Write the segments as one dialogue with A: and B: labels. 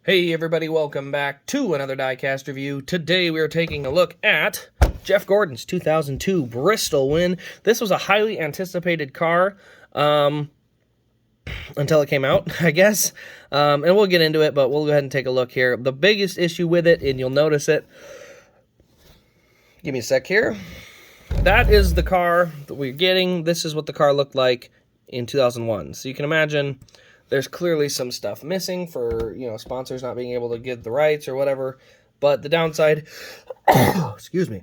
A: Hey everybody, welcome back to another Diecast review. Today we are taking a look at Jeff Gordon's 2002 Bristol win. This was a highly anticipated car until it came out, I guess. And we'll get into it, but we'll go ahead and take a look here. The biggest issue with it, and you'll notice it, give me a sec here. That is the car that we're getting. This is what the car looked like in 2001. So you can imagine there's clearly some stuff missing for, sponsors not being able to give the rights or whatever. But the downside, excuse me,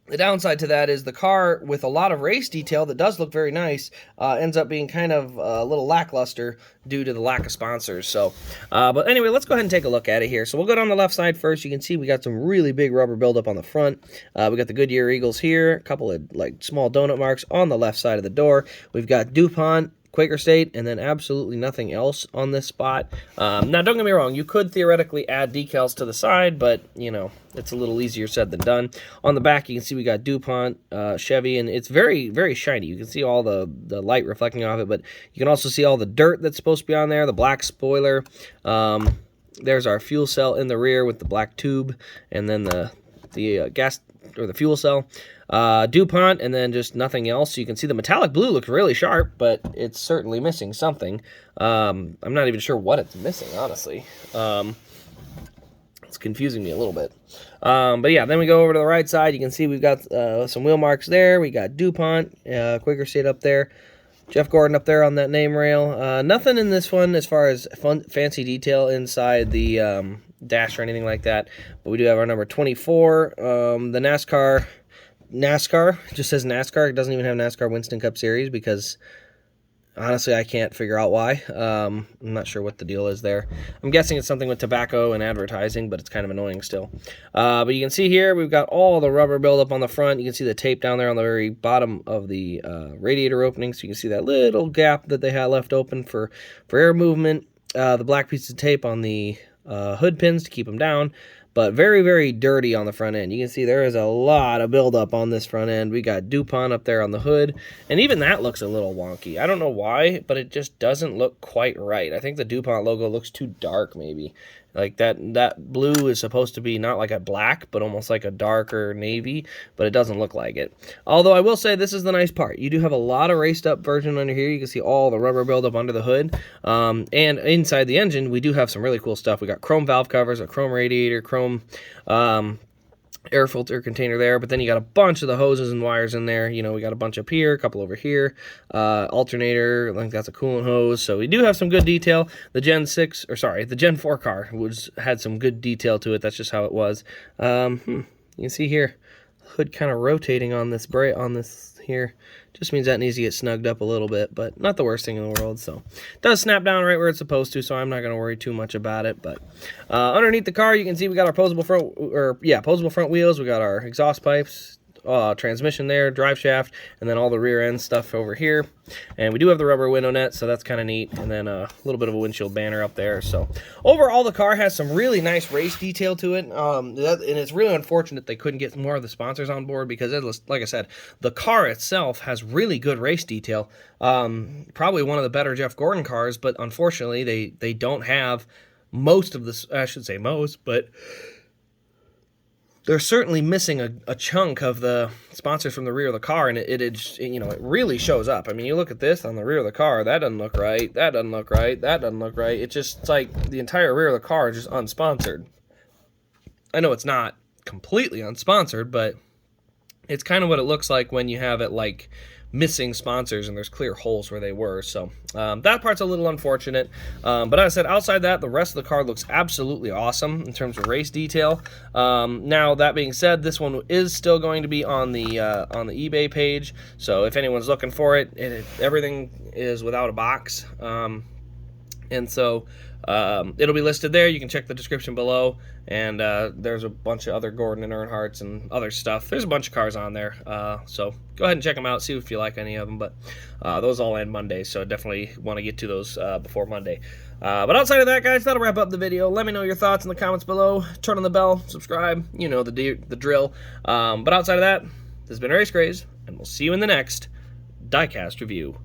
A: the downside to that is the car with a lot of race detail that does look very nice ends up being kind of a little lackluster due to the lack of sponsors. So, but anyway, let's go ahead and take a look at it here. So we'll go down the left side first. You can see we got some really big rubber buildup on the front. We got the Goodyear Eagles here, a couple of small donut marks on the left side of the door. We've got DuPont, Quaker State, and then absolutely nothing else on this spot. Now, don't get me wrong, you could theoretically add decals to the side, but, it's a little easier said than done. On the back, you can see we got DuPont, Chevy, and it's very, very shiny. You can see all the light reflecting off it, but you can also see all the dirt that's supposed to be on there, the black spoiler. There's our fuel cell in the rear with the black tube, and then the gas or the fuel cell. DuPont, and then just nothing else. So you can see the metallic blue looks really sharp, but it's certainly missing something. I'm not even sure what it's missing, honestly. It's confusing me a little bit. But yeah, then we go over to the right side. You can see we've got some wheel marks there. We got DuPont, Quaker State up there, Jeff Gordon up there on that name rail. Nothing in this one as far as fancy detail inside the dash or anything like that. But we do have our number 24. The NASCAR, it just says NASCAR. It doesn't even have NASCAR Winston Cup Series because, honestly, I can't figure out why. I'm not sure what the deal is there. I'm guessing it's something with tobacco and advertising, but it's kind of annoying still. But you can see here, we've got all the rubber buildup on the front. You can see the tape down there on the very bottom of the radiator opening, so you can see that little gap that they had left open for air movement. The black piece of tape on the hood pins to keep them down. But very, very dirty on the front end. You can see there is a lot of buildup on this front end. We got DuPont up there on the hood. And even that looks a little wonky. I don't know why, but it just doesn't look quite right. I think the DuPont logo looks too dark, maybe. Like that blue is supposed to be not like a black, but almost like a darker navy, but it doesn't look like it. Although I will say this is the nice part. You do have a lot of raced up version under here. You can see all the rubber buildup under the hood. And inside the engine, we do have some really cool stuff. We got chrome valve covers, a chrome radiator, chrome air filter container there, but then you got a bunch of the hoses and wires in there. We got a bunch up here, a couple over here, alternator, I think that's a coolant hose. So we do have some good detail. The Gen 4 car had some good detail to it. That's just how it was. You can see here, hood kind of rotating on this here. Just means that needs to get snugged up a little bit, but not the worst thing in the world. So it does snap down right where it's supposed to, so I'm not going to worry too much about it. But underneath the car, you can see we got our posable front wheels. We got our exhaust pipes, transmission there, drive shaft, and then all the rear end stuff over here. And we do have the rubber window net, so that's kind of neat. And then a little bit of a windshield banner up there. So overall, the car has some really nice race detail to it. And it's really unfortunate they couldn't get more of the sponsors on board because, like I said, the car itself has really good race detail. Probably one of the better Jeff Gordon cars, but unfortunately, they don't have most of this. I should say most, but they're certainly missing a chunk of the sponsors from the rear of the car, and it really shows up. I mean, you look at this on the rear of the car, that doesn't look right, that doesn't look right, that doesn't look right. It's like the entire rear of the car is just unsponsored. I know it's not completely unsponsored, but it's kind of what it looks like when you have it missing sponsors and there's clear holes where they were. So that part's a little unfortunate, but as I said, outside that, the rest of the car looks absolutely awesome in terms of race detail. Now that being said, this one is still going to be on the eBay page, so if anyone's looking for it, everything is without a box, and so it'll be listed there. You can check the description below, and there's a bunch of other Gordon and Earnhardts and other stuff. There's a bunch of cars on there, so go ahead and check them out, see if you like any of them, but those all end Monday, so definitely want to get to those before Monday. But outside of that, guys, that'll wrap up the video. Let me know your thoughts in the comments below. Turn on the bell, subscribe, the drill. But outside of that, this has been Race Craze, and we'll see you in the next Diecast review.